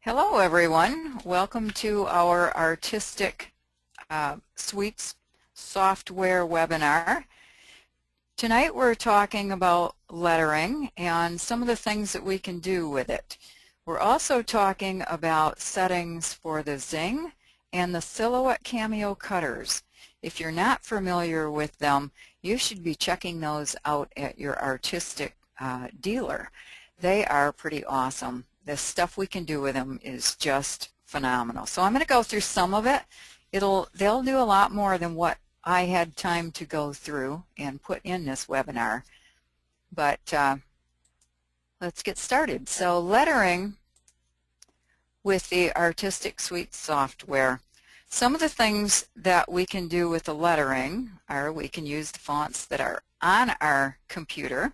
Hello everyone, welcome to our Artistic Suites software webinar. Tonight we're talking about lettering and some of the things that we can do with it. We're also talking about settings for the Zing and the Silhouette Cameo cutters. If you're not familiar with them, you should be checking those out at your artistic dealer. They are pretty awesome. The stuff we can do with them is just phenomenal. So I'm going to go through some of it. They'll do a lot more than what I had time to go through and put in this webinar. But let's get started. So lettering with the Artistic Suite software. Some of the things that we can do with the lettering are we can use the fonts that are on our computer.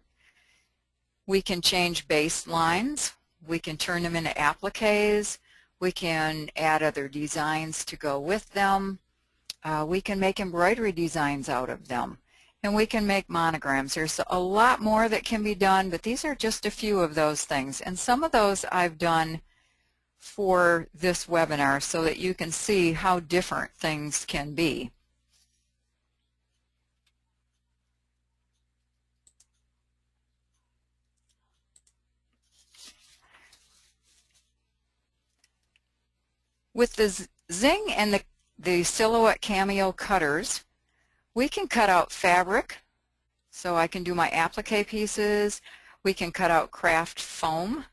We can change baselines. We can turn them into appliques. We can add other designs to go with them. We can make embroidery designs out of them. And we can make monograms. There's a lot more that can be done, but these are just a few of those things. And some of those I've done for this webinar so that you can see how different things can be. With the Zing and the Silhouette Cameo cutters, we can cut out fabric, so I can do my applique pieces. We can cut out craft foam.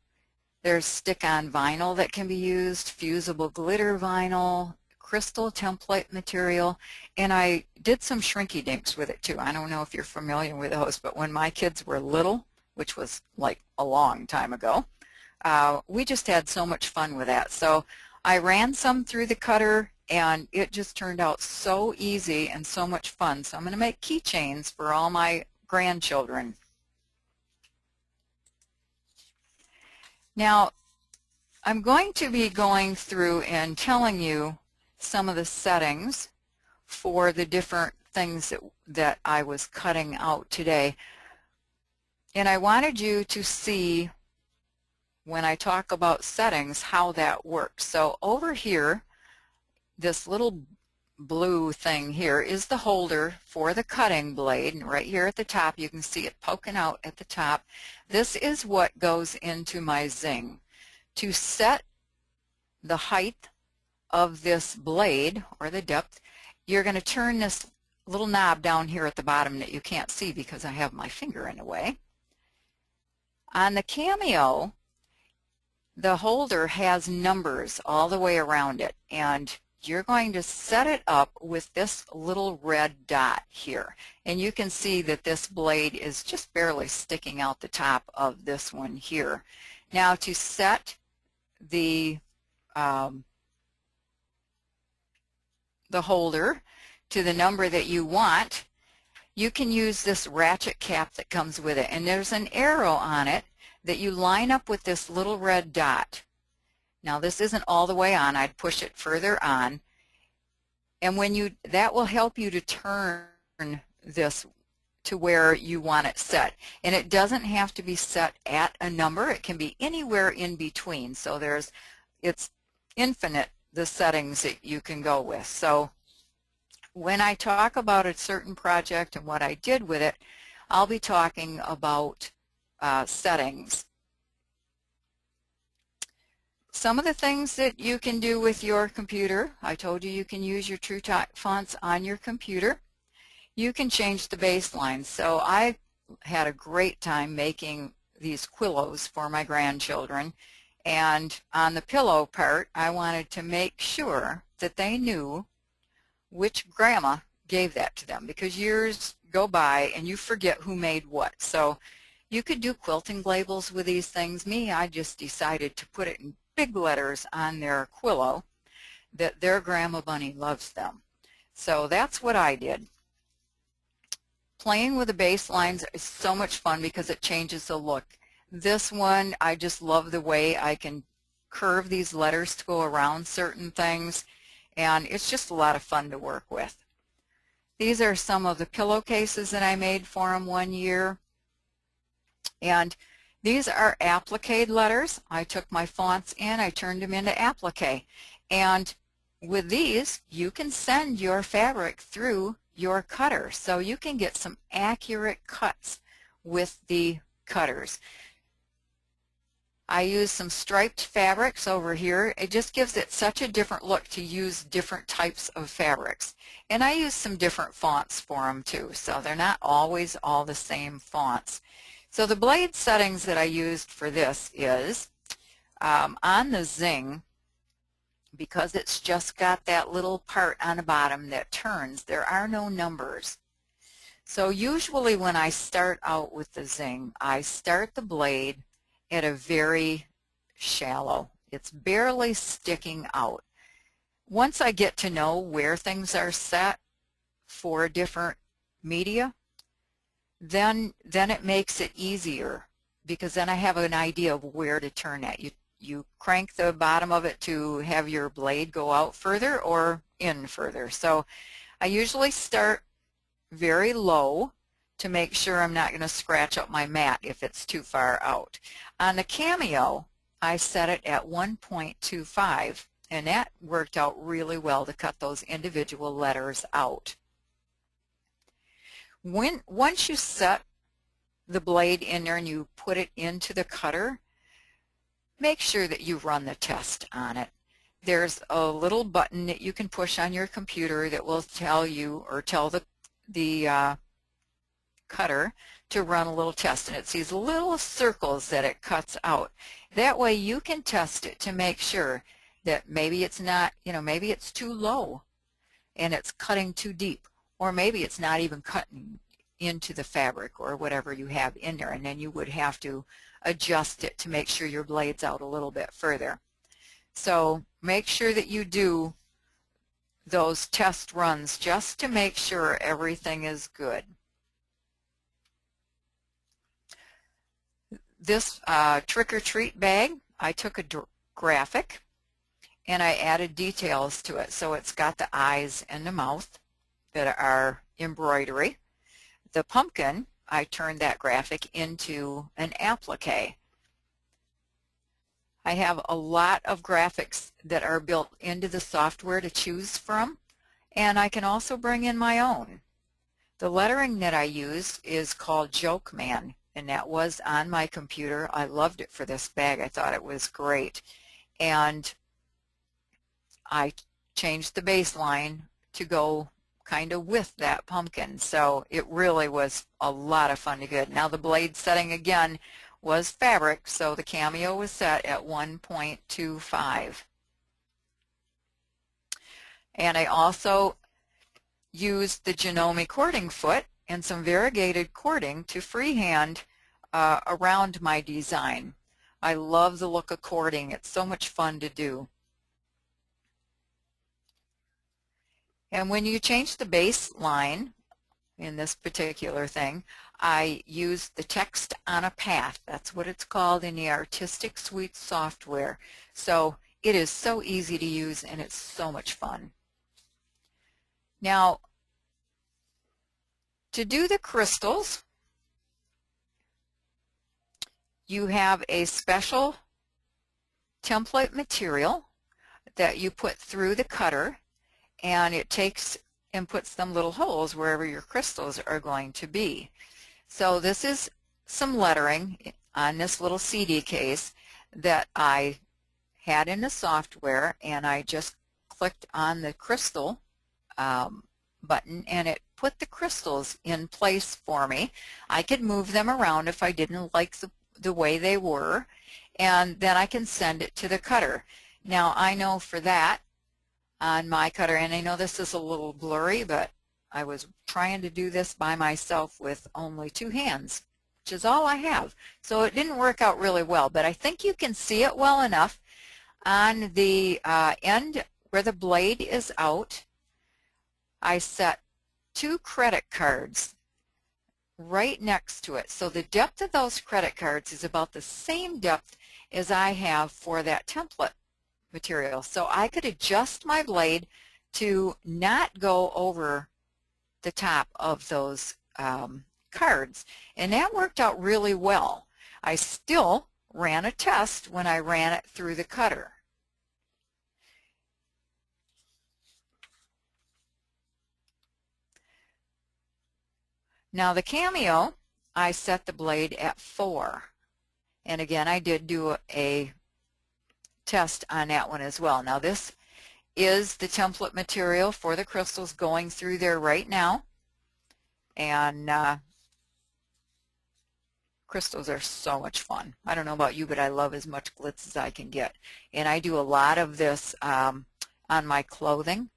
There's stick-on vinyl that can be used, fusible glitter vinyl, crystal template material, and I did some shrinky dinks with it too. I don't know if you're familiar with those, but when my kids were little, which was like a long time ago, we just had so much fun with that. So I ran some through the cutter and it just turned out so easy and so much fun. So I'm going to make keychains for all my grandchildren. Now I'm going to be going through and telling you some of the settings for the different things that I was cutting out today. And I wanted you to see when I talk about settings how that works. So over here, this little blue thing here is the holder for the cutting blade, and right here at the top you can see it poking out at the top. This is what goes into my Zing. To set the height of this blade or the depth, you're going to turn this little knob down here at the bottom that you can't see because I have my finger in the way. On the Cameo, the holder has numbers all the way around it, and you're going to set it up with this little red dot here. And you can see that this blade is just barely sticking out the top of this one here. Now to set the holder to the number that you want, you can use this ratchet cap that comes with it. And there's an arrow on it that you line up with this little red dot. Now this isn't all the way on. I'd push it further on. And when that will help you to turn this to where you want it set. And it doesn't have to be set at a number. It can be anywhere in between. So it's infinite, the settings that you can go with. So when I talk about a certain project and what I did with it, I'll be talking about settings. Some of the things that you can do with your computer, I told you can use your TrueType fonts on your computer. You can change the baseline. So I had a great time making these quillos for my grandchildren, and on the pillow part I wanted to make sure that they knew which grandma gave that to them, because years go by and you forget who made what. So you could do quilting labels with these things. I just decided to put it in big letters on their quillo that their Grandma Bunny loves them. So that's what I did. Playing with the baselines is so much fun because it changes the look. This one, I just love the way I can curve these letters to go around certain things, and it's just a lot of fun to work with. These are some of the pillowcases that I made for them one year. And These are applique letters. I took my fonts in, I turned them into applique. And with these, you can send your fabric through your cutter, so you can get some accurate cuts with the cutters. I use some striped fabrics over here. It just gives it such a different look to use different types of fabrics. And I use some different fonts for them too, so they're not always all the same fonts. So the blade settings that I used for this is on the Zing, because it's just got that little part on the bottom that turns, there are no numbers. So usually when I start out with the Zing, I start the blade at a very shallow. It's barely sticking out. Once I get to know where things are set for different media, then it makes it easier, because then I have an idea of where to turn at. You crank the bottom of it to have your blade go out further or in further. So I usually start very low to make sure I'm not going to scratch up my mat if it's too far out. On the Cameo, I set it at 1.25, and that worked out really well to cut those individual letters out. Once you set the blade in there and you put it into the cutter, make sure that you run the test on it. There's a little button that you can push on your computer that will tell you, or tell the cutter to run a little test, and it's these little circles that it cuts out. That way you can test it to make sure that maybe it's not, maybe it's too low and it's cutting too deep, or maybe it's not even cutting into the fabric or whatever you have in there, and then you would have to adjust it to make sure your blade's out a little bit further. So make sure that you do those test runs just to make sure everything is good. This trick-or-treat bag, I took a graphic and I added details to it. So it's got the eyes and the mouth that are embroidery. The pumpkin, I turned that graphic into an applique. I have a lot of graphics that are built into the software to choose from, and I can also bring in my own. The lettering that I use is called Joke Man, and that was on my computer. I loved it for this bag. I thought it was great. And I changed the baseline to go kind of with that pumpkin. So it really was a lot of fun to get. Now the blade setting again was fabric, so the Cameo was set at 1.25. And I also used the Janome cording foot and some variegated cording to freehand around my design. I love the look of cording. It's so much fun to do. And when you change the baseline in this particular thing, I used the text on a path. That's what it's called in the Artistic Suite software. So it is so easy to use and it's so much fun. Now, to do the crystals, you have a special template material that you put through the cutter, and it takes and puts them little holes wherever your crystals are going to be. So this is some lettering on this little CD case that I had in the software, and I just clicked on the crystal button and it put the crystals in place for me. I could move them around if I didn't like the way they were, and then I can send it to the cutter. Now I know for that on my cutter, and I know this is a little blurry, but I was trying to do this by myself with only 2 hands, which is all I have. So it didn't work out really well, but I think you can see it well enough. On the end where the blade is out, I set 2 credit cards right next to it. So the depth of those credit cards is about the same depth as I have for that template material. So I could adjust my blade to not go over the top of those cards, and that worked out really well. I still ran a test when I ran it through the cutter. Now the Cameo, I set the blade at 4. And again, I did do a test on that one as well. Now this is the template material for the crystals going through there right now. And crystals are so much fun. I don't know about you, but I love as much glitz as I can get. And I do a lot of this on my clothing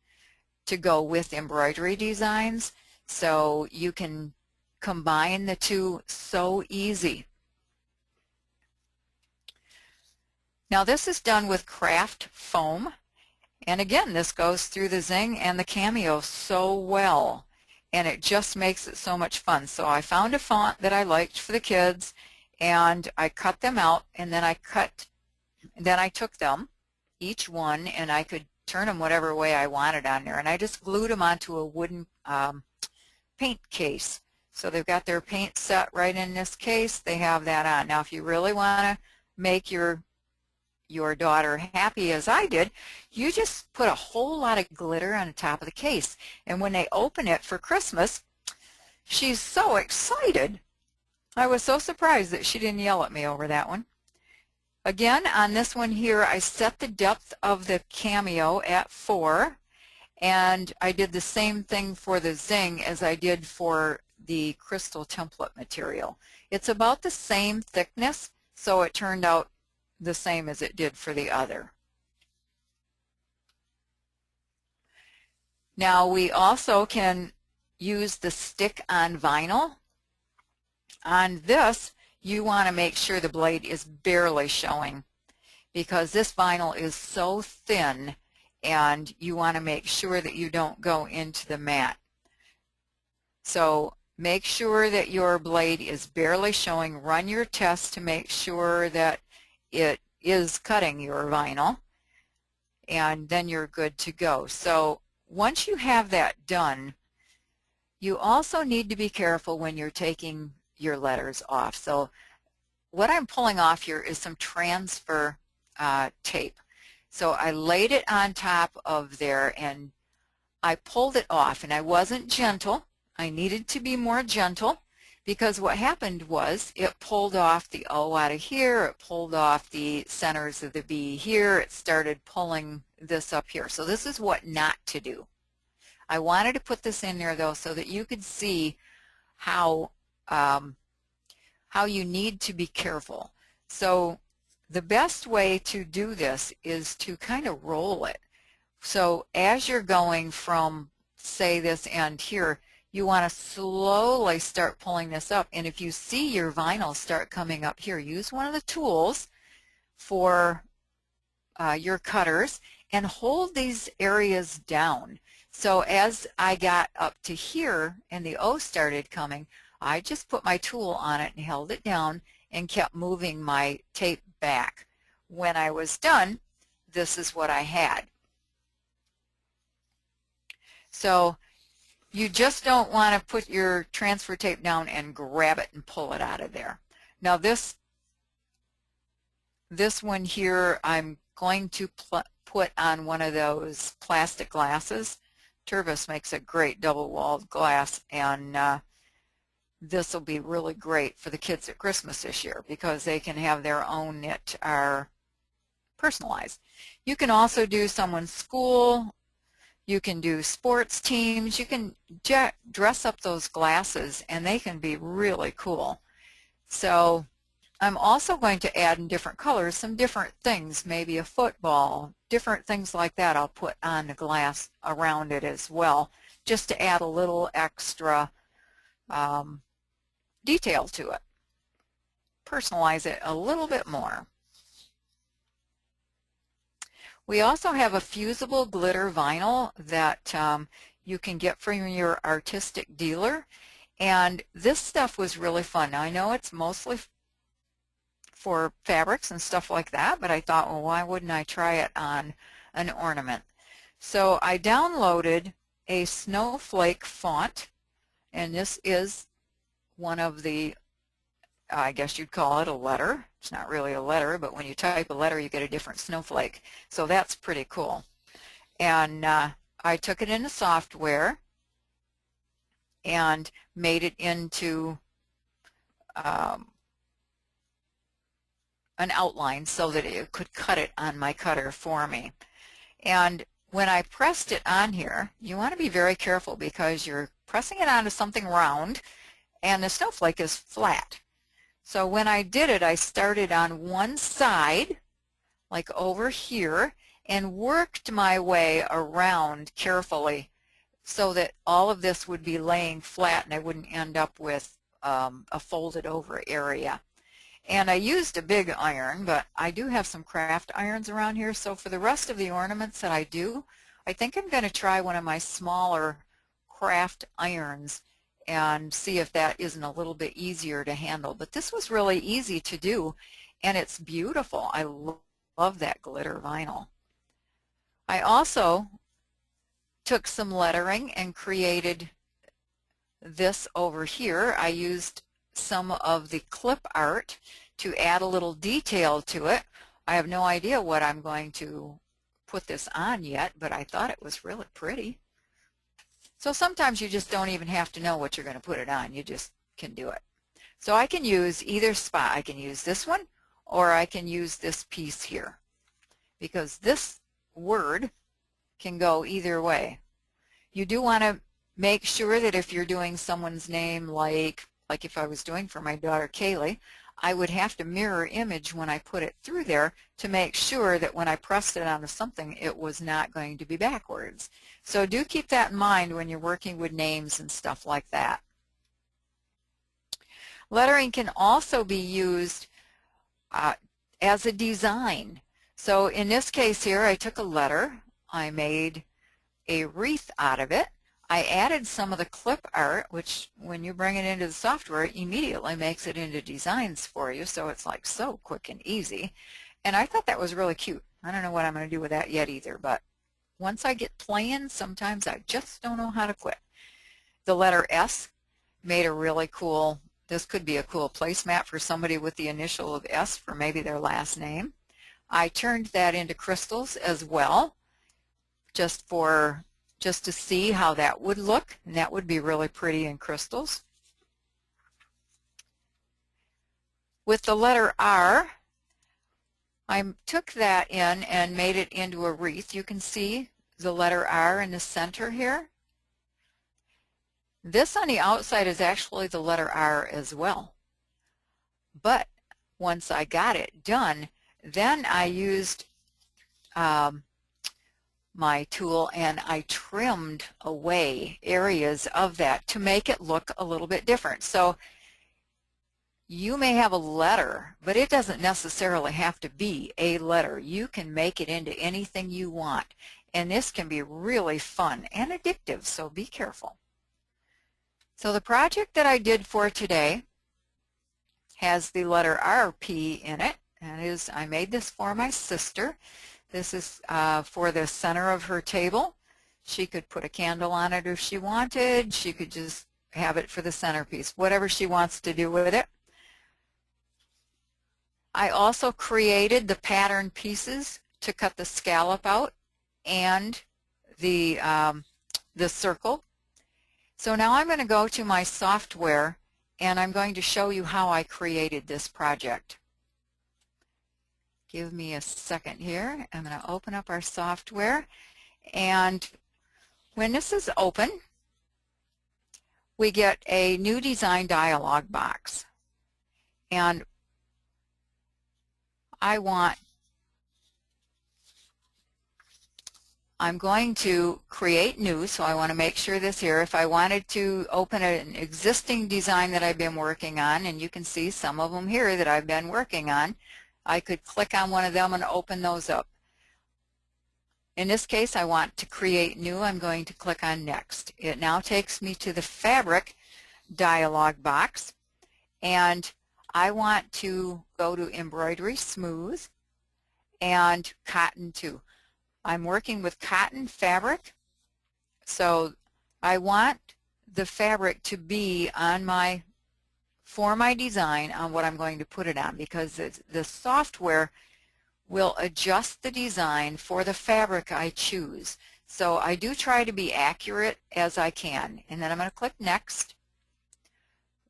to go with embroidery designs. So you can combine the two so easy. Now this is done with craft foam. And again, this goes through the Zing and the Cameo so well. And it just makes it so much fun. So I found a font that I liked for the kids, and I cut them out, and then I took them, each one, and I could turn them whatever way I wanted on there. And I just glued them onto a wooden paint case. So they've got their paint set right in this case. They have that on. Now if you really want to make your daughter happy as I did, you just put a whole lot of glitter on the top of the case. And when they open it for Christmas, she's so excited. I was so surprised that she didn't yell at me over that one. Again, on this one here, I set the depth of the Cameo at 4, and I did the same thing for the Zing as I did for the crystal template material. It's about the same thickness, so it turned out the same as it did for the other. Now we also can use the stick on vinyl. On this, you want to make sure the blade is barely showing, because this vinyl is so thin, and you want to make sure that you don't go into the mat. So make sure that your blade is barely showing. Run your test to make sure that it is cutting your vinyl, and then you're good to go. So once you have that done, you also need to be careful when you're taking your letters off. So what I'm pulling off here is some transfer tape. So I laid it on top of there and I pulled it off, and I wasn't gentle. I needed to be more gentle, because what happened was it pulled off the O out of here, it pulled off the centers of the B here, it started pulling this up here. So this is what not to do. I wanted to put this in there though so that you could see how you need to be careful. So the best way to do this is to kind of roll it. So as you're going from, say, this end here, you want to slowly start pulling this up, and if you see your vinyl start coming up here, use one of the tools for your cutters and hold these areas down. So as I got up to here and the O started coming, I just put my tool on it and held it down and kept moving my tape back. When I was done, this is what I had. So you just don't want to put your transfer tape down and grab it and pull it out of there. Now this one here, I'm going to put on one of those plastic glasses. Tervis makes a great double-walled glass, and this will be really great for the kids at Christmas this year, because they can have their own that are personalized. You can also do someone's school. You can do sports teams. You can dress up those glasses, and they can be really cool. So I'm also going to add in different colors some different things, maybe a football, different things like that I'll put on the glass around it as well, just to add a little extra detail to it. Personalize it a little bit more. We also have a fusible glitter vinyl that you can get from your artistic dealer, and this stuff was really fun. Now I know it's mostly for fabrics and stuff like that, but I thought, well, why wouldn't I try it on an ornament? So I downloaded a snowflake font, and this is one of the I guess you'd call it a letter. It's not really a letter, but when you type a letter you get a different snowflake. So that's pretty cool. And I took it into software and made it into an outline so that it could cut it on my cutter for me. And when I pressed it on here, you want to be very careful because you're pressing it onto something round and the snowflake is flat. So when I did it, I started on one side, like over here, and worked my way around carefully so that all of this would be laying flat and I wouldn't end up with a folded over area. And I used a big iron, but I do have some craft irons around here, so for the rest of the ornaments that I do, I think I'm going to try one of my smaller craft irons and see if that isn't a little bit easier to handle. But this was really easy to do, and it's beautiful. I love that glitter vinyl. I also took some lettering and created this over here. I used some of the clip art to add a little detail to it. I have no idea what I'm going to put this on yet, but I thought it was really pretty. So sometimes you just don't even have to know what you're going to put it on. You just can do it. So I can use either spot. I can use this one or I can use this piece here because this word can go either way. You do want to make sure that if you're doing someone's name like if I was doing for my daughter Kaylee, I would have to mirror image when I put it through there to make sure that when I pressed it onto something it was not going to be backwards. So do keep that in mind when you're working with names and stuff like that. Lettering can also be used as a design. So in this case here I took a letter, I made a wreath out of it. I added some of the clip art, which when you bring it into the software, it immediately makes it into designs for you, so it's like so quick and easy. And I thought that was really cute. I don't know what I'm going to do with that yet either, but once I get playing, sometimes I just don't know how to quit. The letter S made a really cool, this could be a cool placemat for somebody with the initial of S for maybe their last name. I turned that into crystals as well, just to see how that would look, and that would be really pretty in crystals. With the letter R, I took that in and made it into a wreath. You can see the letter R in the center here. This on the outside is actually the letter R as well. But once I got it done, then I used my tool and I trimmed away areas of that to make it look a little bit different. So you may have a letter, but it doesn't necessarily have to be a letter. You can make it into anything you want, and this can be really fun and addictive, so be careful. So the project that I did for today has the letter RP in it, and I made this for my sister. This is for the center of her table. She could put a candle on it if she wanted. She could just have it for the centerpiece, whatever she wants to do with it. I also created the pattern pieces to cut the scallop out and the circle. So now I'm going to go to my software and I'm going to show you how I created this project. Give me a second here. I'm going to open up our software, and when this is open, we get a new design dialog box. And I'm going to create new, so I want to make sure this here. If I wanted to open an existing design that I've been working on, and you can see some of them here that I've been working on, I could click on one of them and open those up. In this case, I want to create new. I'm going to click on next. It now takes me to the fabric dialog box, and I want to go to embroidery smooth and cotton too. I'm working with cotton fabric, so I want the fabric to be on my for my design on what I'm going to put it on, because the software will adjust the design for the fabric I choose. So I do try to be accurate as I can. And then I'm going to click Next.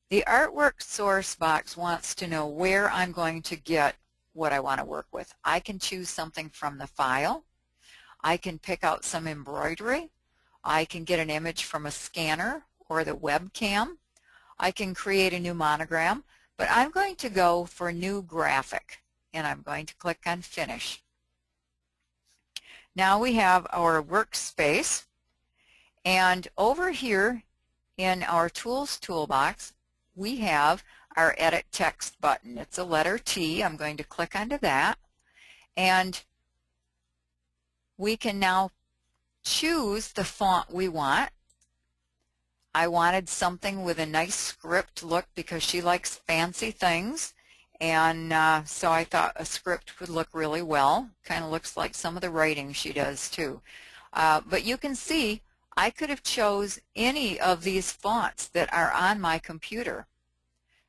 The artwork source box wants to know where I'm going to get what I want to work with. I can choose something from the file. I can pick out some embroidery. I can get an image from a scanner or the webcam. I can create a new monogram, but I'm going to go for new graphic, and I'm going to click on Finish. Now we have our workspace, and over here in our Tools toolbox we have our Edit Text button. It's a letter T. I'm going to click onto that, and we can now choose the font we want. I wanted something with a nice script look because she likes fancy things, and so I thought a script would look really well. Kind of looks like some of the writing she does too. But you can see I could have chose any of these fonts that are on my computer.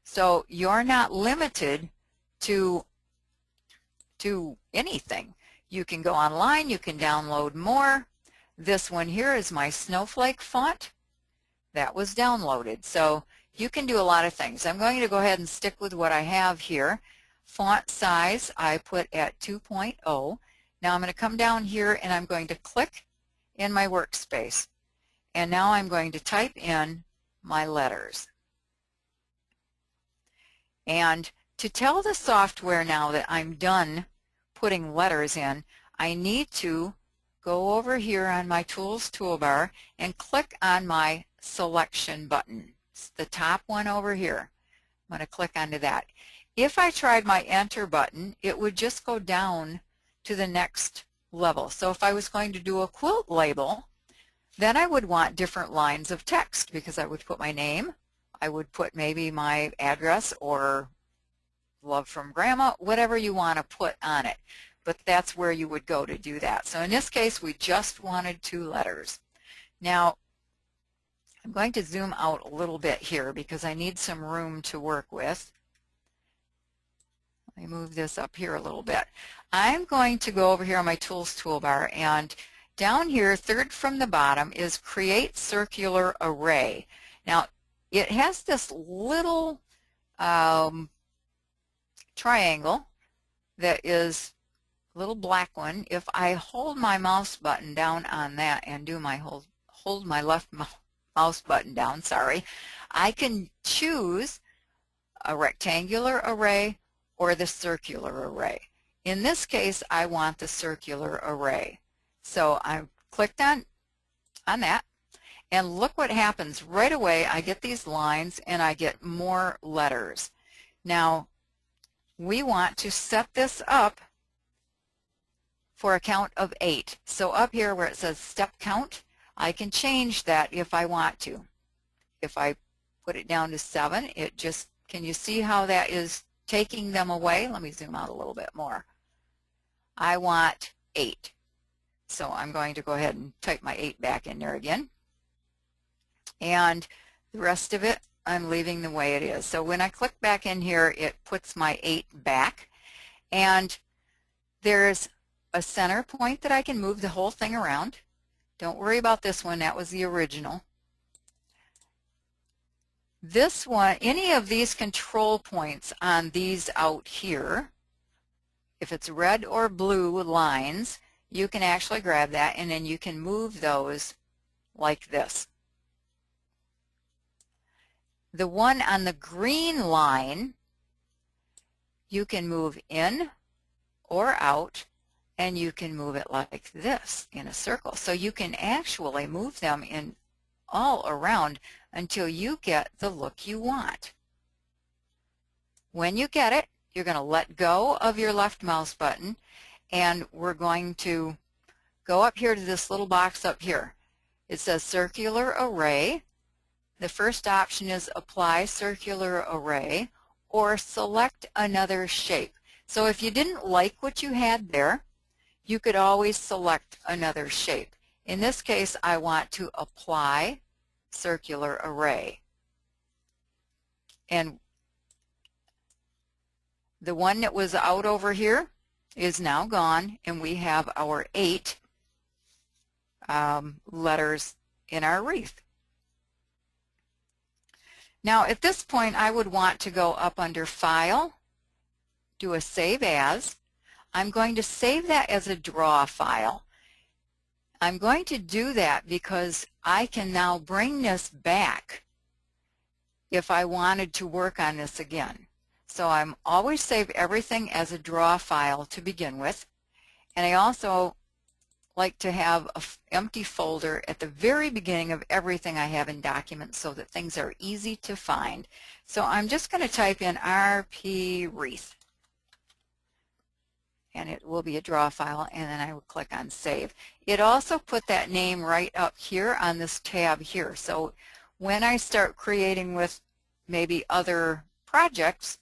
So you're not limited to anything. You can go online, you can download more. This one here is my snowflake font. That was downloaded. So you can do a lot of things. I'm going to go ahead and stick with what I have here. Font size I put at 2.0. Now I'm going to come down here and I'm going to click in my workspace. And now I'm going to type in my letters. And to tell the software now that I'm done putting letters in, I need to go over here on my Tools toolbar and click on my Selection button. It's the top one over here. I'm going to click onto that. If I tried my Enter button, it would just go down to the next level. So if I was going to do a quilt label, then I would want different lines of text, because I would put my name, I would put maybe my address or love from grandma, whatever you want to put on it. But that's where you would go to do that. So in this case, we just wanted 2 letters. Now, I'm going to zoom out a little bit here because I need some room to work with. Let me move this up here a little bit. I'm going to go over here on my Tools toolbar, and down here, third from the bottom, is Create Circular Array. Now, it has this little triangle that is a little black one. If I hold my mouse button down on that and do my hold my left mouse button down, I can choose a rectangular array or the circular array. In this case, I want the circular array. So I clicked on that, and look what happens. Right away, I get these lines and I get more letters. Now, we want to set this up for a count of 8. So up here where it says step count, I can change that if I want to. If I put it down to 7, it just, can you see how that is taking them away? Let me zoom out a little bit more. I want 8. So I'm going to go ahead and type my 8 back in there again. And the rest of it, I'm leaving the way it is. So when I click back in here, it puts my 8 back. And there's a center point that I can move the whole thing around. Don't worry about this one, that was the original. This one, any of these control points on these out here, if it's red or blue lines, you can actually grab that and then you can move those like this. The one on the green line, you can move in or out, and you can move it like this in a circle. So you can actually move them in all around until you get the look you want. When you get it, you're going to let go of your left mouse button, and we're going to go up here to this little box up here. It says Circular Array. The first option is Apply Circular Array or Select Another Shape. So if you didn't like what you had there, you could always select another shape. In this case, I want to apply circular array. And The one that was out over here is now gone, and we have our 8 letters in our wreath. Now at this point I would want to go up under File, do a Save As. I'm going to save that as a draw file. I'm going to do that because I can now bring this back if I wanted to work on this again. So I'm always save everything as a draw file to begin with, and I also like to have an empty folder at the very beginning of everything I have in documents so that things are easy to find. So I'm just going to type in RP Wreath, and it will be a draw file, and then I will click on Save. It also put that name right up here on this tab here. So when I start creating with maybe other projects,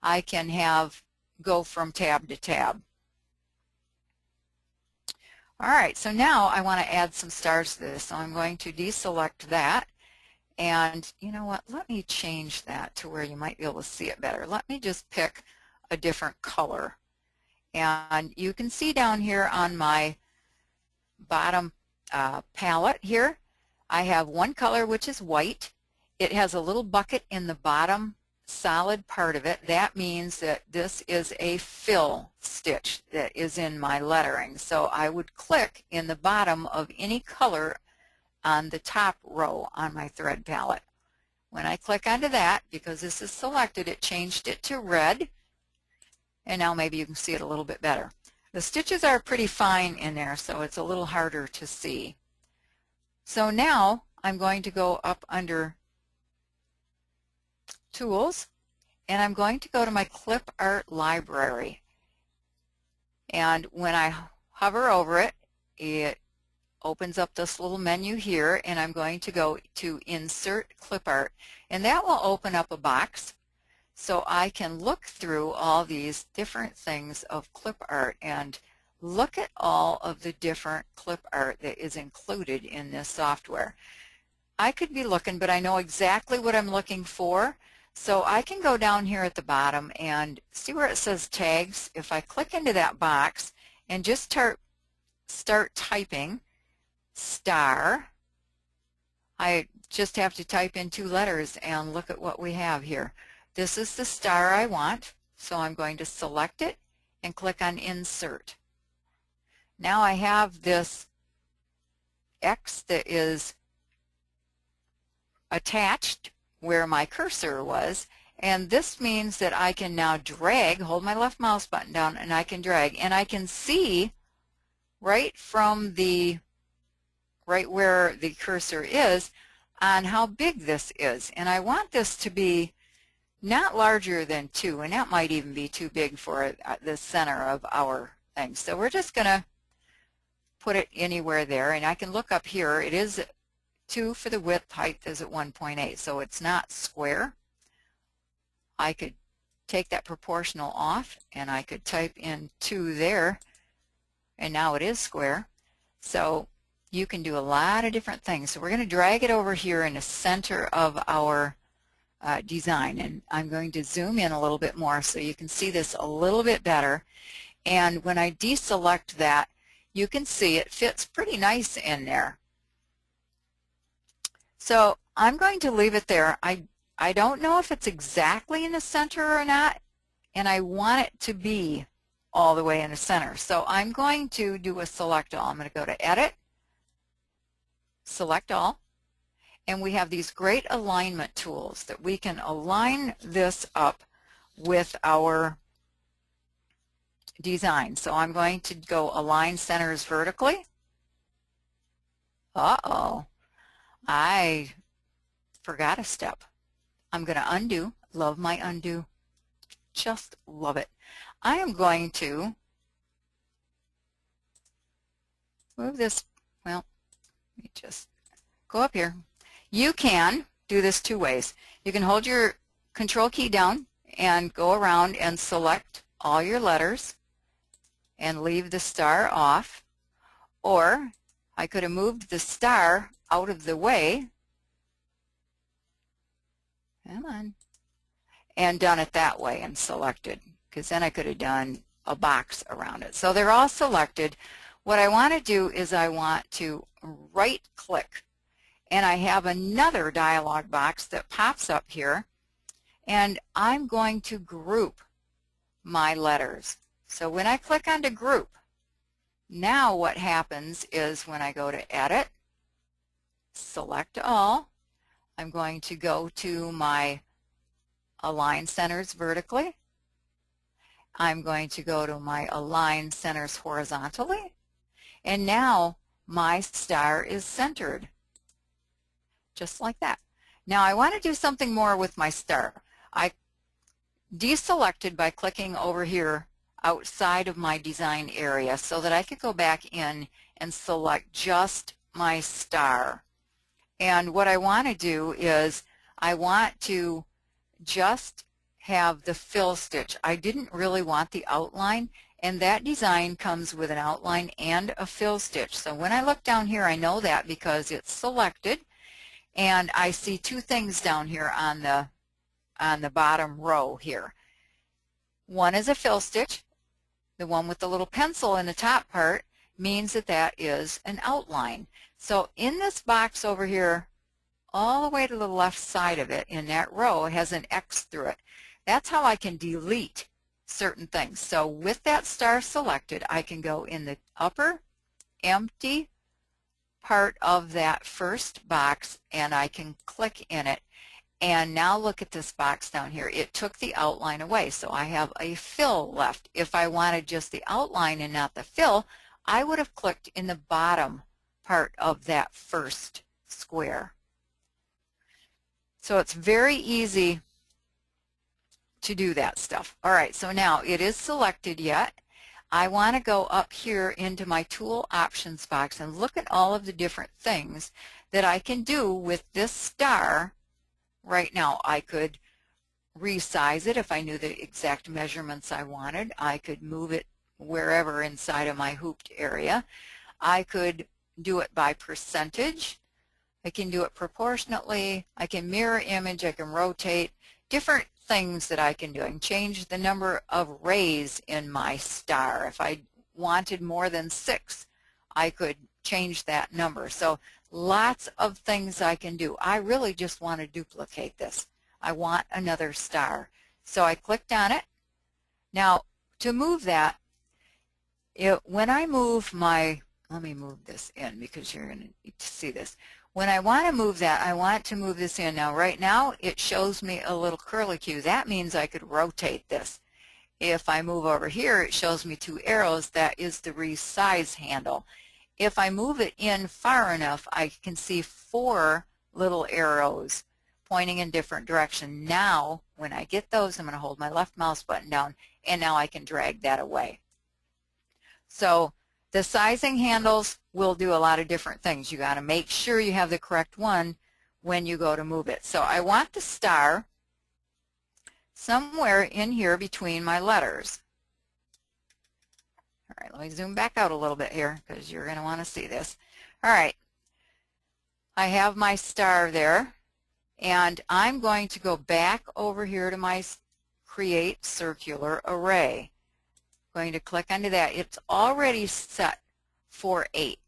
I can go from tab to tab. All right, so now I want to add some stars to this, so I'm going to deselect that, and you know what, let me change that to where you might be able to see it better. Let me just pick a different color, and you can see down here on my bottom palette here, I have one color which is white. It has a little bucket in the bottom solid part of it. That means that this is a fill stitch that is in my lettering. So I would click in the bottom of any color on the top row on my thread palette. When I click onto that, because this is selected, it changed it to red, and now maybe you can see it a little bit better. The stitches are pretty fine in there, so it's a little harder to see. So now I'm going to go up under Tools, and I'm going to go to my Clip Art library, and when I hover over it, it opens up this little menu here, and I'm going to go to Insert Clip Art, and that will open up a box so I can look through all these different things of clip art and look at all of the different clip art that is included in this software. I could be looking, but I know exactly what I'm looking for. So I can go down here at the bottom and see where it says tags. If I click into that box and just start typing star, I just have to type in 2 letters and look at what we have here. This is the star I want, so I'm going to select it and click on Insert. Now I have this X that is attached where my cursor was, and this means that I can now drag, hold my left mouse button down, and I can drag, and I can see right from right where the cursor is on how big this is. And I want this to be not larger than 2, and that might even be too big for the center of our thing. So we're just going to put it anywhere there, and I can look up here. It is 2 for the width, height is at 1.8, so it's not square. I could take that proportional off, and I could type in 2 there, and now it is square. So you can do a lot of different things. So we're going to drag it over here in the center of our design, and I'm going to zoom in a little bit more so you can see this a little bit better. And when I deselect that, you can see it fits pretty nice in there. So I'm going to leave it there. I don't know if it's exactly in the center or not, and I want it to be all the way in the center. So I'm going to do a select all. I'm going to go to Edit, Select All, and we have these great alignment tools that we can align this up with our design. So I'm going to go Align Centers Vertically. Uh-oh, I forgot a step. I'm going to undo. Love my undo. Just love it. I am going to move this. Well, let me just go up here. You can do this 2 ways. You can hold your Control key down and go around and select all your letters and leave the star off, or I could have moved the star out of the way, come on, and done it that way and selected. because then I could have done a box around it. So they're all selected. What I want to do is I want to right click, and I have another dialog box that pops up here, and I'm going to group my letters. So when I click onto group, now what happens is when I go to edit, select all, I'm going to go to my align centers vertically. I'm going to go to my align centers horizontally, and now my star is centered, just like that. Now I want to do something more with my star. I deselected by clicking over here outside of my design area so that I could go back in and select just my star. And what I want to do is I want to just have the fill stitch. I didn't really want the outline, and that design comes with an outline and a fill stitch. So when I look down here, I know that because it's selected, and I see two things down here on the bottom row here. One is a fill stitch. The one with the little pencil in the top part means that that is an outline. So in this box over here, all the way to the left side of it in that row, it has an X through it. That's how I can delete certain things. So with that star selected, I can go in the upper empty part of that first box, and I can click in it. And now look at this box down here. It took the outline away, so I have a fill left. If I wanted just the outline and not the fill, I would have clicked in the bottom part of that first square. So it's very easy to do that stuff. All right, so now it is selected yet. I want to go up here into my tool options box and look at all of the different things that I can do with this star. Right now, I could resize it if I knew the exact measurements I wanted. I could move it wherever inside of my hooped area. I could do it by percentage. I can do it proportionately. I can mirror image. I can rotate. Different things that I can do. I can change the number of rays in my star. If I wanted more than 6, I could change that number. So lots of things I can do. I really just want to duplicate this. I want another star. So I clicked on it. Now to move that, when I move my, let me move this in because you're going to need to see this. When I want to move that, I want to move this in. Now right now it shows me a little curlicue. That means I could rotate this. If I move over here, it shows me 2 arrows. That is the resize handle. If I move it in far enough, I can see 4 little arrows pointing in different directions. Now, when I get those, I'm going to hold my left mouse button down, and now I can drag that away. So the sizing handles will do a lot of different things. You got to make sure you have the correct one when you go to move it. So I want the star somewhere in here between my letters. All right, let me zoom back out a little bit here because you're going to want to see this. All right, I have my star there, and I'm going to go back over here to my Create Circular Array. I'm going to click onto that. It's already set for 8.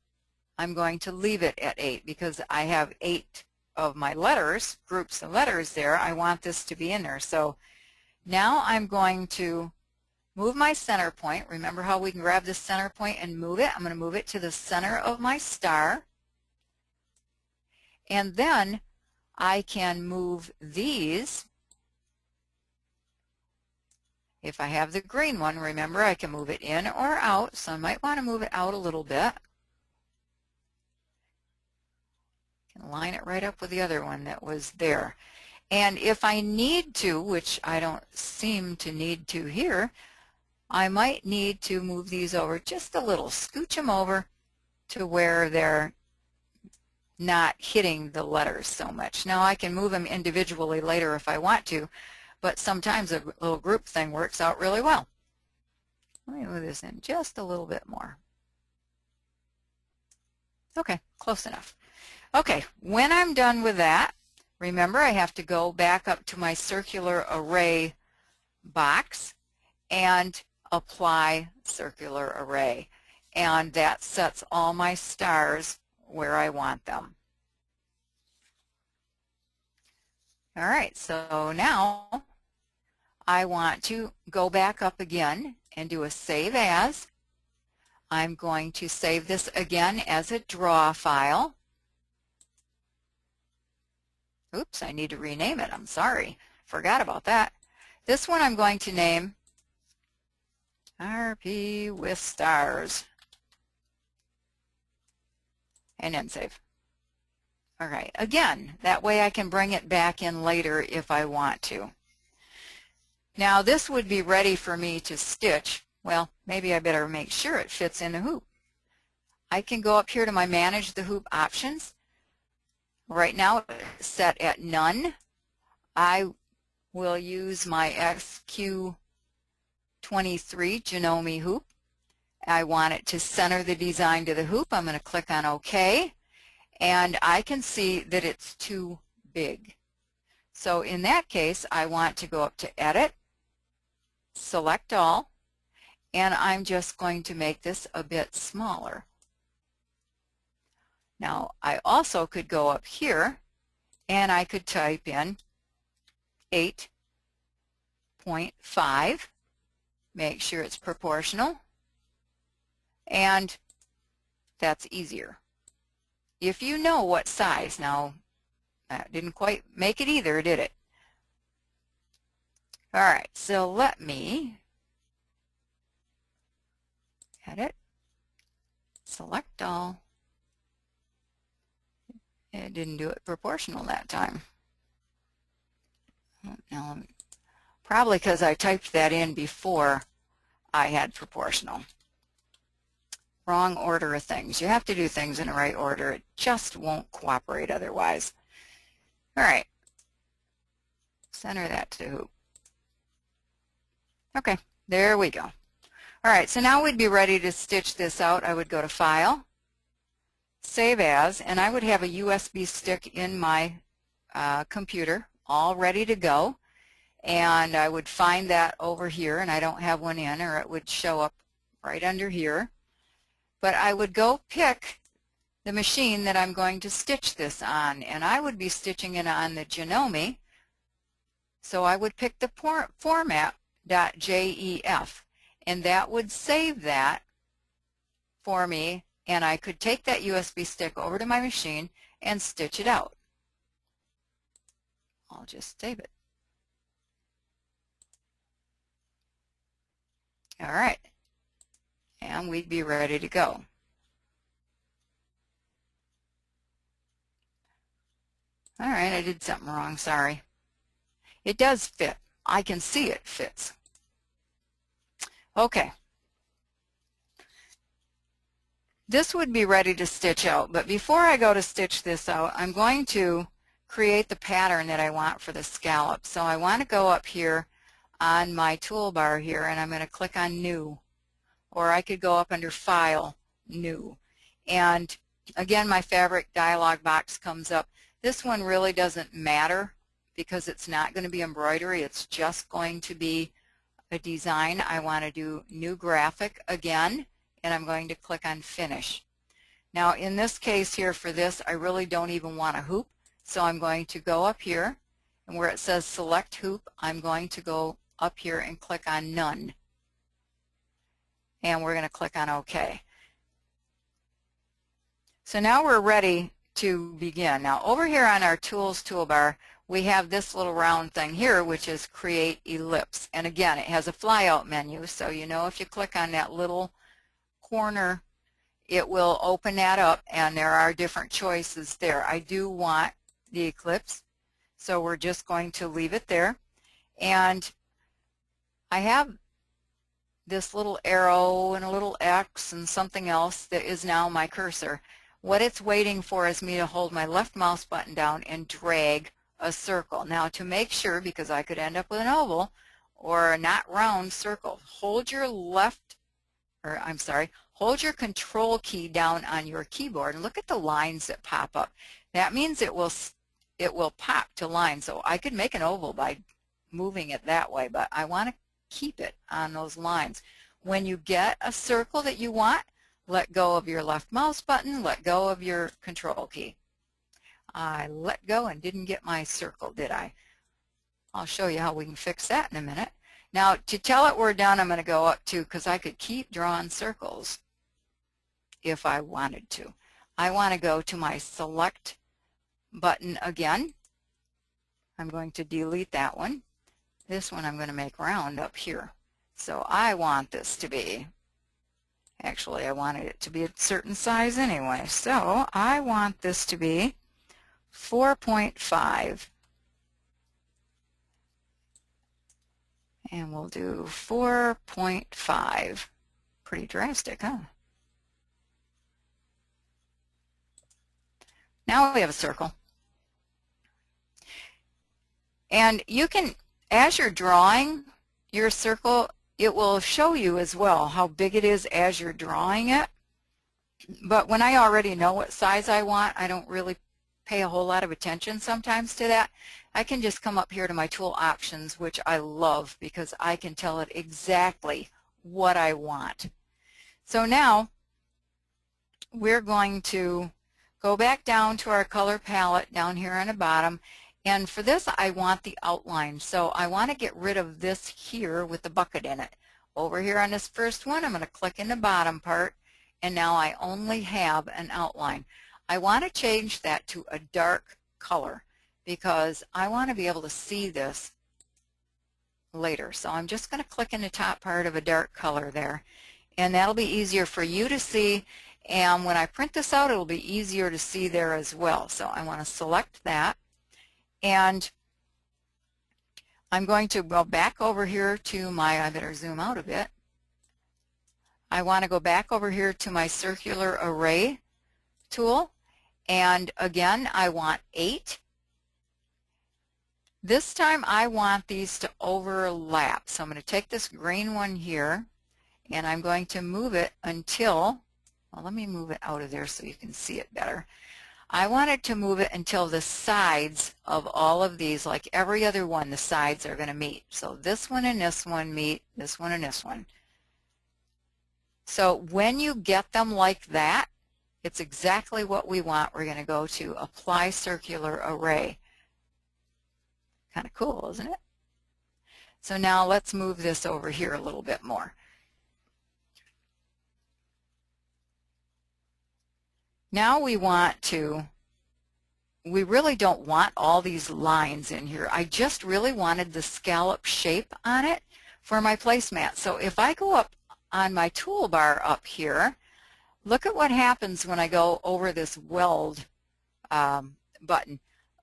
I'm going to leave it at 8 because I have 8 of my letters, groups of letters there. I want this to be in there. So now I'm going to move my center point. Remember how we can grab the center point and move it? I'm going to move it to the center of my star. And then I can move these. If I have the green one, remember I can move it in or out. So I might want to move it out a little bit. I can line it right up with the other one that was there. And if I need to, which I don't seem to need to here, I might need to move these over just a little, scooch them over to where they're not hitting the letters so much. Now I can move them individually later if I want to, but sometimes a little group thing works out really well. Let me move this in just a little bit more. Okay, close enough. Okay, when I'm done with that, remember I have to go back up to my circular array box, and apply circular array. And that sets all my stars where I want them. All right, so now I want to go back up again and do a save as. I'm going to save this again as a draw file. Oops, I need to rename it. I'm sorry. Forgot about that. This one I'm going to name RP with stars. And then save. All right, again, that way I can bring it back in later if I want to. Now this would be ready for me to stitch. Well, maybe I better make sure it fits in the hoop. I can go up here to my Manage the Hoop options. Right now it's set at none. I will use my XQ23 Janome hoop. I want it to center the design to the hoop. I'm going to click on OK, and I can see that it's too big. So in that case, I want to go up to Edit, Select All, and I'm just going to make this a bit smaller. Now, I also could go up here and I could type in 8.5, make sure it's proportional, and that's easier. If you know what size, now that didn't quite make it either, did it? All right, so let me edit, select all. It didn't do it proportional that time. Now, probably because I typed that in before I had proportional. Wrong order of things. You have to do things in the right order. It just won't cooperate otherwise. All right. Center that to hoop. Okay, there we go. All right, so now we'd be ready to stitch this out. I would go to File, Save As, and I would have a USB stick in my computer all ready to go. And I would find that over here, and I don't have one in, or it would show up right under here. But I would go pick the machine that I'm going to stitch this on, and I would be stitching it on the Janome. So I would pick the format .jef, and that would save that for me, and I could take that USB stick over to my machine and stitch it out. I'll just save it. All right, and we'd be ready to go. All right, I did something wrong, sorry. It does fit. I can see it fits. Okay. This would be ready to stitch out, but before I go to stitch this out, I'm going to create the pattern that I want for the scallop. So I want to go up here on my toolbar here, and I'm going to click on New, or I could go up under File, New. And again, my fabric dialog box comes up. This one really doesn't matter because it's not going to be embroidery. It's just going to be a design. I want to do New Graphic again, and I'm going to click on Finish. Now in this case here for this, I really don't even want a hoop, so I'm going to go up here, and where it says Select Hoop, I'm going to go up here and click on None. And we're going to click on OK. So now we're ready to begin. Now over here on our Tools toolbar, we have this little round thing here, which is Create Ellipse. And again, it has a flyout menu, so you know if you click on that little corner, it will open that up, and there are different choices there. I do want the ellipse, so we're just going to leave it there. And I have this little arrow and a little X and something else that is now my cursor. What it's waiting for is me to hold my left mouse button down and drag a circle. Now to make sure, because I could end up with an oval or a not round circle, hold your hold your control key down on your keyboard and look at the lines that pop up. That means it will pop to lines. So I could make an oval by moving it that way, but I want to keep it on those lines. When you get a circle that you want, let go of your left mouse button, let go of your control key. I let go and didn't get my circle, did I? I'll show you how we can fix that in a minute. Now, to tell it we're done, I'm going to go up to, because I could keep drawing circles if I wanted to. I want to go to my select button again. I'm going to delete that one. This one I'm going to make round up here. So I want this to be, actually I wanted it to be a certain size anyway, so I want this to be 4.5. And we'll do 4.5. Pretty drastic, huh? Now we have a circle. And you can, as you're drawing your circle, it will show you as well how big it is as you're drawing it. But when I already know what size I want, I don't really pay a whole lot of attention sometimes to that. I can just come up here to my tool options, which I love because I can tell it exactly what I want. So now we're going to go back down to our color palette down here on the bottom, and for this I want the outline. So I want to get rid of this here with the bucket in it. Over here on this first one, I'm going to click in the bottom part, and now I only have an outline. I want to change that to a dark color because I want to be able to see this later. So I'm just going to click in the top part of a dark color there, and that'll be easier for you to see, and when I print this out it'll be easier to see there as well. So I want to select that, and I'm going to go back over here to my, I better zoom out a bit. I want to go back over here to my circular array tool, and again I want 8. This time I want these to overlap. So I'm going to take this green one here and I'm going to move it until, well, let me move it out of there so you can see it better. I wanted to move it until the sides of all of these, like every other one, the sides are going to meet. So this one and this one meet, this one and this one. So when you get them like that, it's exactly what we want. We're going to go to Apply Circular Array. Kind of cool, isn't it? So now let's move this over here a little bit more. Now we really don't want all these lines in here. I just really wanted the scallop shape on it for my placemat. So if I go up on my toolbar up here, look at what happens when I go over this weld button.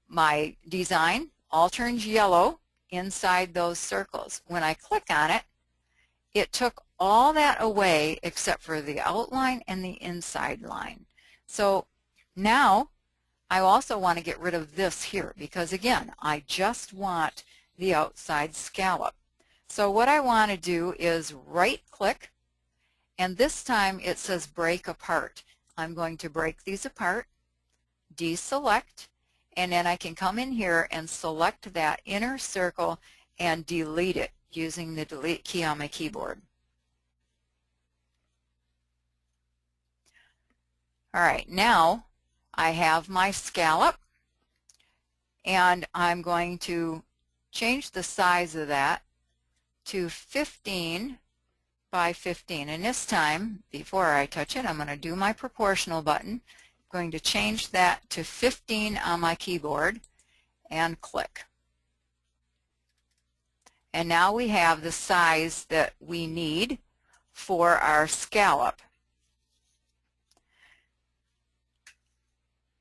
My design all turns yellow inside those circles. When I click on it, it took all that away except for the outline and the inside line. So now I also want to get rid of this here because again I just want the outside scallop. So what I want to do is right click, and this time it says break apart. I'm going to break these apart, deselect, and then I can come in here and select that inner circle and delete it using the delete key on my keyboard. All right, now I have my scallop, and I'm going to change the size of that to 15 by 15. And this time, before I touch it, I'm going to do my proportional button. I'm going to change that to 15 on my keyboard and click. And now we have the size that we need for our scallop.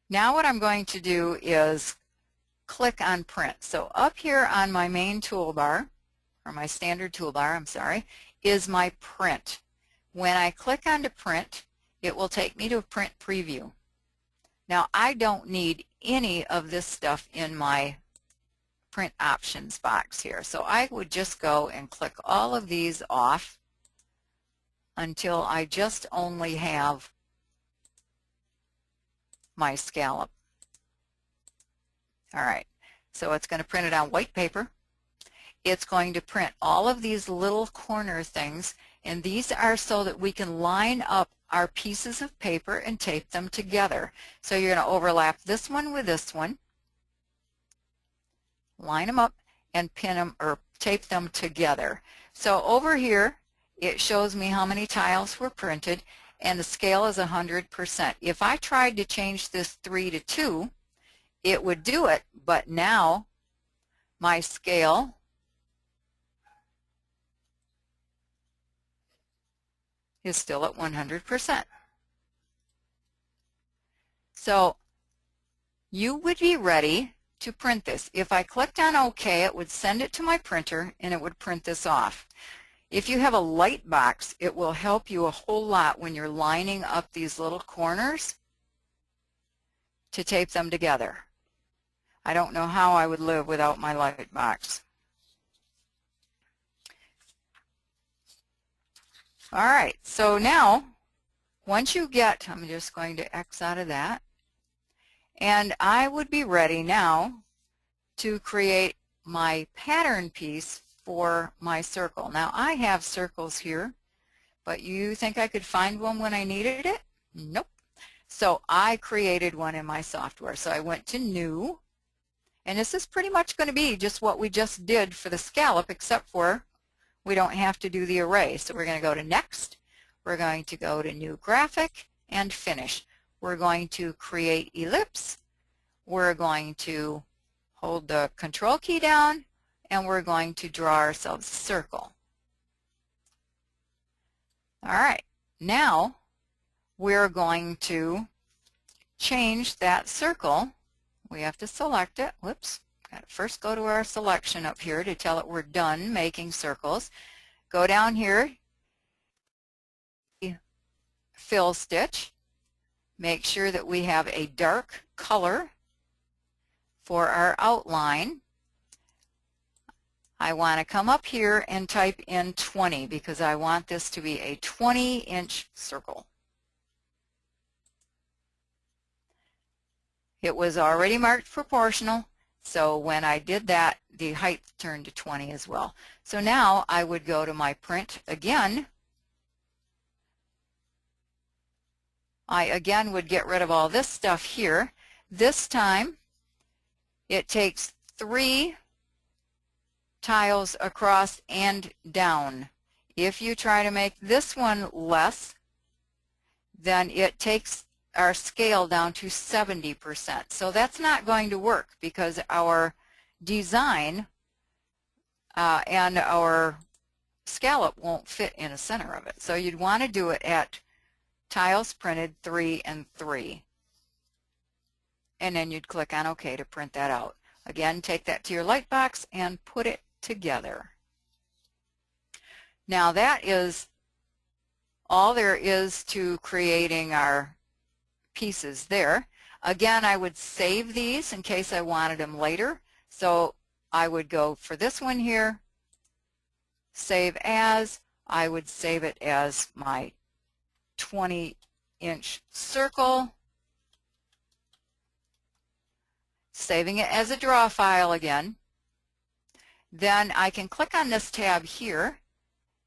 Now what I'm going to do is click on print. So up here on my main toolbar, or my standard toolbar, I'm sorry, is my print. When I click on to print, it will take me to a print preview. Now I don't need any of this stuff in my print options box here. So I would just go and click all of these off until I just only have my scallop. All right, so it's going to print it on white paper. it's going to print all of these little corner things, and these are so that we can line up our pieces of paper and tape them together. So you're going to overlap this one with this one, line them up, and pin them or tape them together. So over here it shows me how many tiles were printed, and the scale is 100%. If I tried to change this 3 to 2, it would do it, but now my scale is still at 100%. So you would be ready to print this. If I clicked on OK, it would send it to my printer and it would print this off. If you have a light box, it will help you a whole lot when you're lining up these little corners to tape them together. I don't know how I would live without my light box. All right, so now once you get, I'm just going to X out of that, and I would be ready now to create my pattern piece for my circle. Now I have circles here, but you think I could find one when I needed it? Nope. So I created one in my software. So I went to New, and this is pretty much going to be just what we just did for the scallop, except for we don't have to do the array. So we're going to go to Next. We're going to go to New Graphic and Finish. We're going to create ellipse. We're going to hold the Control key down, and we're going to draw ourselves a circle. All right, now we're going to change that circle. We have to select it. Whoops. Got to first go to our selection up here to tell it we're done making circles. Go down here, fill stitch. Make sure that we have a dark color for our outline. I want to come up here and type in 20 because I want this to be a 20-inch circle. It was already marked proportional, so when I did that, the height turned to 20 as well. So now I would go to my print again. I again would get rid of all this stuff here. This time it takes 3 tiles across and down. If you try to make this one less, then it takes our scale down to 70%. So that's not going to work because our design and our scallop won't fit in the center of it. So you'd want to do it at tiles printed 3 and 3. And then you'd click on OK to print that out. Again, take that to your light box and put it together. Now that is all there is to creating our pieces there. Again, I would save these in case I wanted them later. So I would go for this one here, save as. I would save it as my 20-inch circle, saving it as a draw file again. Then I can click on this tab here,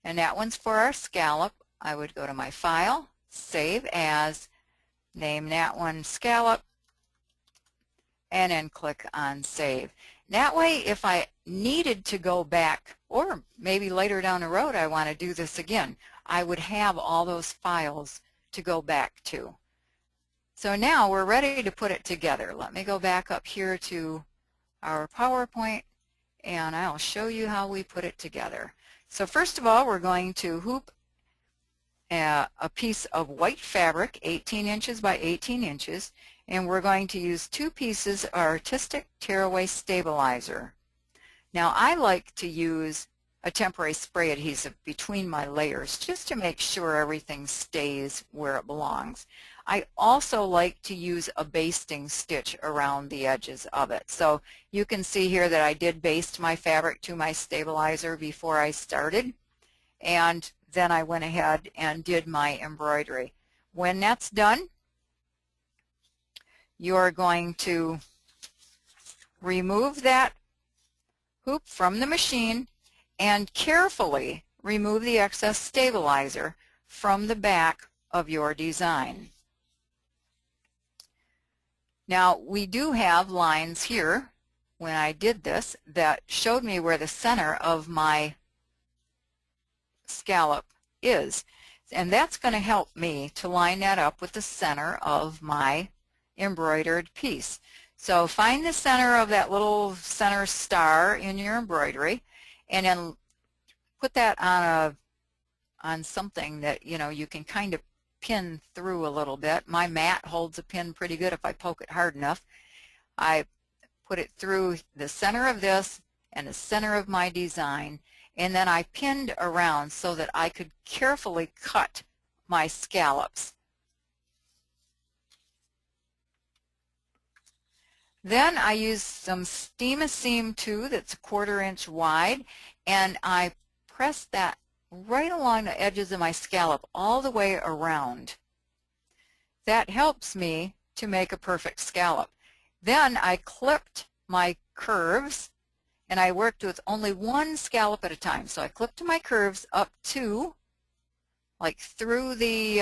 and that one's for our scallop. I would go to my file, save as, name that one scallop, and then click on save. That way, if I needed to go back, or maybe later down the road I want to do this again, I would have all those files to go back to. So now we're ready to put it together. Let me go back up here to our PowerPoint, and I'll show you how we put it together. So first of all, we're going to hoop a piece of white fabric, 18 inches by 18 inches, and we're going to use 2 pieces of artistic tearaway stabilizer. Now I like to use a temporary spray adhesive between my layers just to make sure everything stays where it belongs. I also like to use a basting stitch around the edges of it. So you can see here that I did baste my fabric to my stabilizer before I started, and then I went ahead and did my embroidery. When that's done, you're going to remove that hoop from the machine and carefully remove the excess stabilizer from the back of your design. Now we do have lines here when I did this that showed me where the center of my scallop is, and that's going to help me to line that up with the center of my embroidered piece. So find the center of that little center star in your embroidery and then put that on something that you can kind of pin through a little bit. My mat holds a pin pretty good if I poke it hard enough. I put it through the center of this and the center of my design, and then I pinned around so that I could carefully cut my scallops. Then I used some Steam-A-Seam 2 that's 1/4 inch wide, and I pressed that right along the edges of my scallop all the way around. That helps me to make a perfect scallop. Then I clipped my curves, and I worked with only one scallop at a time. So I clipped my curves up to, like through the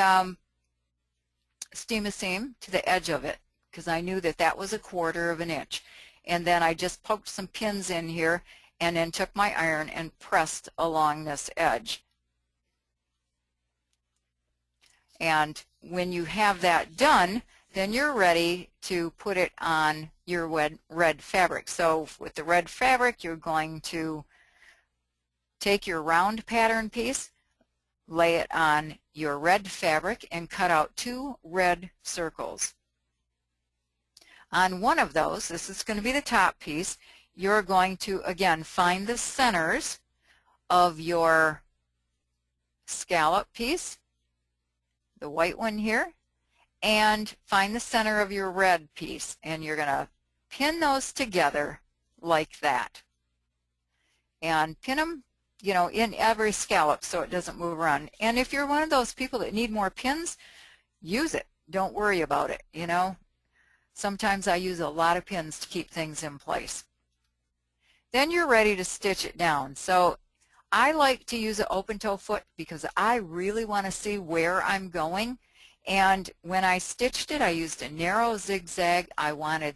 Steam-A-Seam to the edge of it, because I knew that that was 1/4 inch. And then I just poked some pins in here and then took my iron and pressed along this edge. And when you have that done, then you're ready to put it on your red fabric. So with the red fabric, you're going to take your round pattern piece, lay it on your red fabric, and cut out 2 red circles. On one of those, this is going to be the top piece, you're going to, again, find the centers of your scallop piece, the white one here, and find the center of your red piece, and you're going to pin those together like that. And pin them, in every scallop so it doesn't move around. And if you're one of those people that need more pins, use it. Don't worry about it, Sometimes I use a lot of pins to keep things in place. Then you're ready to stitch it down. So I like to use an open toe foot because I really want to see where I'm going. And when I stitched it, I used a narrow zigzag. I wanted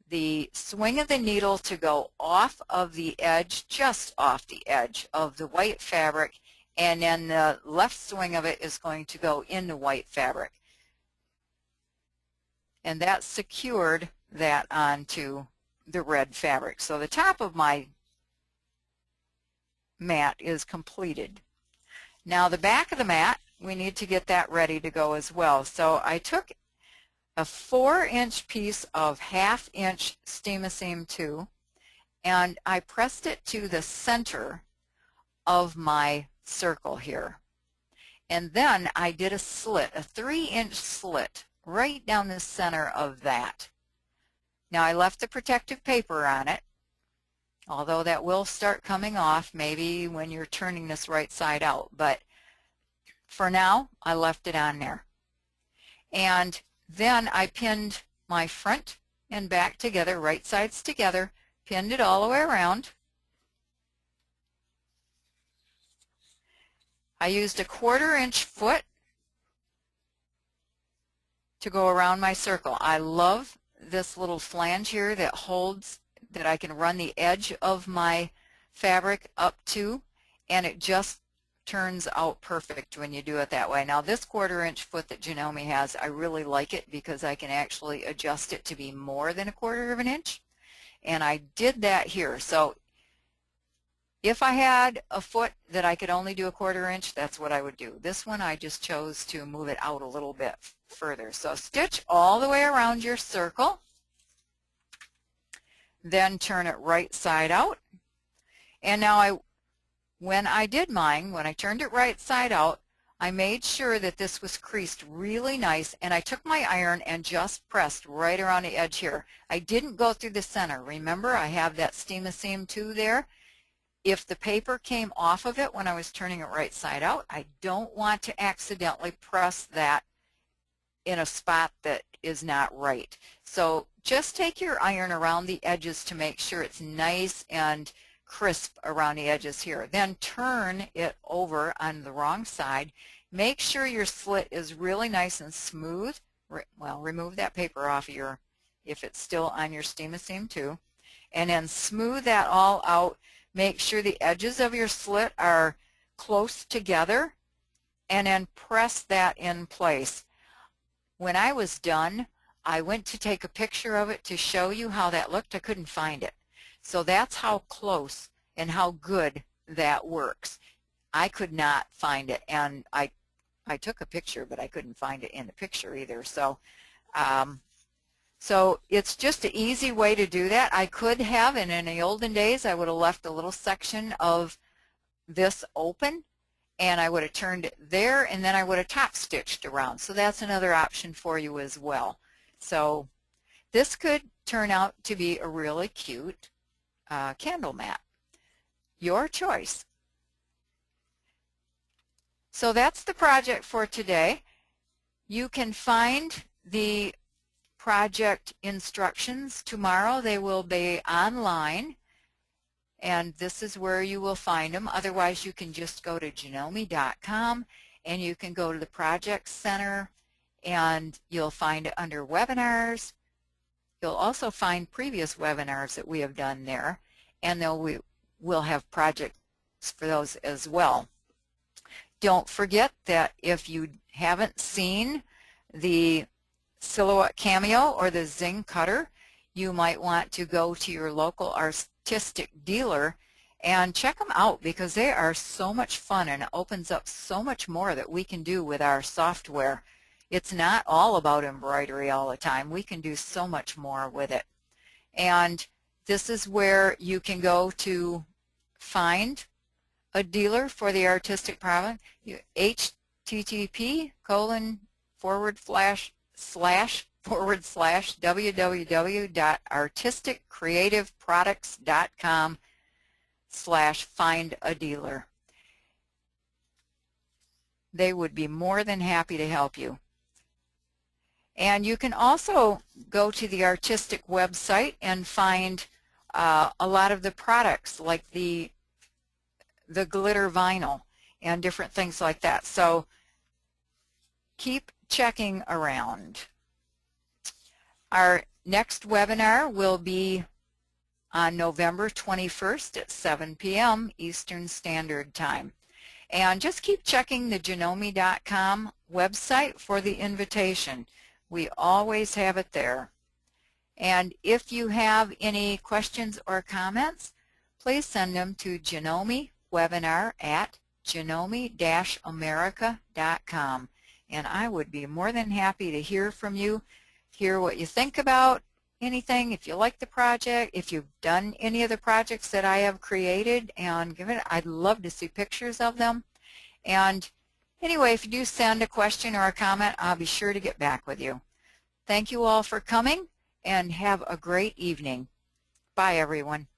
the swing of the needle to go off of the edge, just off the edge of the white fabric, and then the left swing of it is going to go in the white fabric. And that secured that onto the red fabric. So the top of my mat is completed. Now the back of the mat, we need to get that ready to go as well. So I took a 4-inch piece of 1/2 inch Steam-A-Seam 2, and I pressed it to the center of my circle here. And then I did a slit, a 3-inch slit, right down the center of that. Now I left the protective paper on it, although that will start coming off maybe when you're turning this right side out, but for now I left it on there. And then I pinned my front and back together, right sides together, pinned it all the way around. I used a 1/4 inch foot to go around my circle. I love this little flange here that holds, that I can run the edge of my fabric up to, and it just turns out perfect when you do it that way. Now this 1/4 inch foot that Janome has, I really like it because I can actually adjust it to be more than 1/4 inch, and I did that here. So if I had a foot that I could only do 1/4 inch, that's what I would do. This one I just chose to move it out a little bit further. So stitch all the way around your circle, then turn it right side out. And now when I did mine, when I turned it right side out, I made sure that this was creased really nice, and I took my iron and just pressed right around the edge here. I didn't go through the center. Remember, I have that Steam-A-Seam 2 there. If the paper came off of it when I was turning it right side out, I don't want to accidentally press that in a spot that is not right. So just take your iron around the edges to make sure it's nice and crisp around the edges here. Then turn it over on the wrong side. Make sure your slit is really nice and smooth. Well, remove that paper off of your, if it's still on your Steam-A-Seam too. And then smooth that all out. Make sure the edges of your slit are close together, and then press that in place. When I was done, I went to take a picture of it to show you how that looked. I couldn't find it. So that's how close and how good that works. I could not find it, and I took a picture, but I couldn't find it in the picture either. So so it's just an easy way to do that. I could have, and in the olden days, I would have left a little section of this open, and I would have turned it there, and then I would have top stitched around. So that's another option for you as well. So this could turn out to be a really cute candle mat. Your choice. So that's the project for today. You can find the project instructions tomorrow. They will be online, and this is where you will find them. Otherwise, you can just go to janome.com, and you can go to the Project Center, and you'll find it under webinars. You'll also find previous webinars that we have done there, and we will have projects for those as well. Don't forget that if you haven't seen the Silhouette Cameo or the Zing cutter, you might want to go to your local artistic dealer and check them out, because they are so much fun and it opens up so much more that we can do with our software. It's not all about embroidery all the time. We can do so much more with it. And this is where you can go to find a dealer for the artistic product. http://www.artisticcreativeproducts.com/find-a-dealer. They would be more than happy to help you. And you can also go to the artistic website and find a lot of the products, like the glitter vinyl and different things like that. So keep checking around. Our next webinar will be on November 21st at 7 p.m. Eastern Standard Time. And just keep checking the janome.com website for the invitation. We always have it there. And if you have any questions or comments, please send them to janome-webinar@janome-america.com. And I would be more than happy to hear from you, hear what you think about anything, if you like the project, if you've done any of the projects that I have created, and I'd love to see pictures of them. And anyway, if you do send a question or a comment, I'll be sure to get back with you. Thank you all for coming, and have a great evening. Bye, everyone.